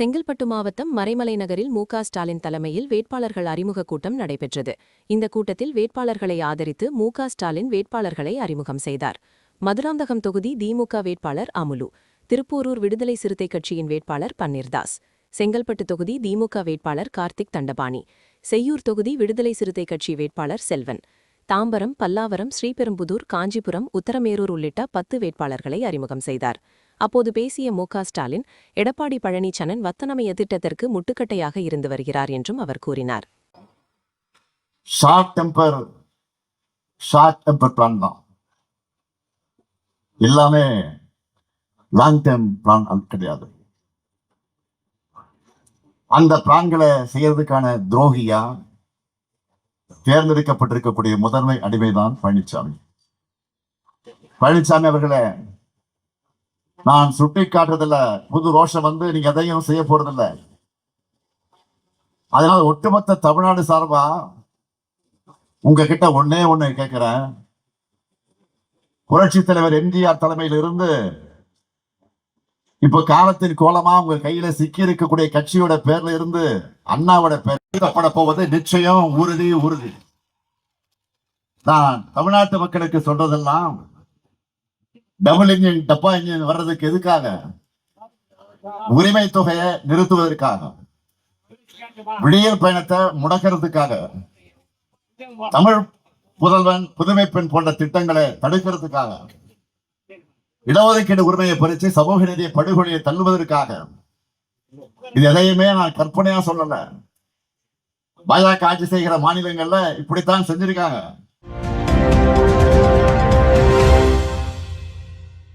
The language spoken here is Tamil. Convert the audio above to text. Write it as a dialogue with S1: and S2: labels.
S1: செங்கல்பட்டு மாவட்டம் மறைமலை நகரில் மு.க. ஸ்டாலின் தலைமையில் வேட்பாளர்கள் அறிமுக கூட்டம் நடைபெற்றது. இந்த கூட்டத்தில் வேட்பாளர்களை ஆதரித்து மு.க. ஸ்டாலின் வேட்பாளர்களை அறிமுகம் செய்தார். மதுராந்தகம் தொகுதி திமுக வேட்பாளர் அமுலு, திருப்போரூர் விடுதலை சிறுத்தை கட்சியின் வேட்பாளர் பன்னீர்தாஸ், செங்கல்பட்டு தொகுதி திமுக வேட்பாளர் கார்த்திக் தண்டபாணி, செய்யூர் தொகுதி விடுதலை சிறுத்தை கட்சி வேட்பாளர் செல்வன், தாம்பரம், பல்லாவரம், ஸ்ரீபெரும்புதூர், காஞ்சிபுரம், உத்தரமேரூர் உள்ளிட்ட 10 வேட்பாளர்களை அறிமுகம் செய்தார். அப்போது பேசிய மு.க. ஸ்டாலின், எடப்பாடி பழனிசாமி வத்தனமைய திட்டத்திற்கு முட்டுக்கட்டையாக இருந்து வருகிறார் என்றும் அவர் கூறினார்.
S2: ஷார்ட் டெம்பர் பிளான் தான், எல்லாமே லாங் டேர்ம் பிளான் கிடையாது. அந்த பிளான்களை செய்யறதுக்கான துரோகியா தேர்ந்தெடுக்கப்பட்டிருக்கக்கூடிய முதன்மை அடிமைதான் பழனிசாமி. பழனிசாமி அவர்களை நான் சுட்டி காட்டுறதில்ல, புது ரோஷம் வந்து நீங்க எதையும் செய்ய போறதில்ல. அதனால ஒட்டுமொத்த தமிழ்நாடு சார்பா உங்ககிட்ட ஒன்னே ஒண்ணு கேட்கிறேன். புரட்சி தலைவர் எம்ஜிஆர் தலைமையில் இருந்து இப்ப காலத்தின் கோலமா உங்க கையில சிக்கி இருக்கக்கூடிய கட்சியோட பேர்ல இருந்து அண்ணாவோட பேர் போவது நிச்சயம் உறுதி. நான் தமிழ்நாட்டு மக்களுக்கு சொல்றதெல்லாம் டபுள் இன்ஜின் டப்பா இன்ஜின் வர்றதுக்கு எதுக்காக? உரிமை தொகையை நிறுத்துவதற்காக, விடியல் பயணத்தை முடக்கிறதுக்காக, தமிழ் புதல்வன் புதுமை பெண் போன்ற திட்டங்களை தடுக்கிறதுக்காக, இடஒதுக்கீடு உரிமையை பறித்து சமூக நீதியை படுகொலையை தள்ளுவதற்காக. இது எதையுமே நான் கற்பனையா சொல்லல. பாஜக ஆட்சி செய்கிற மாநிலங்கள்ல இப்படித்தான் செஞ்சிருக்காங்க.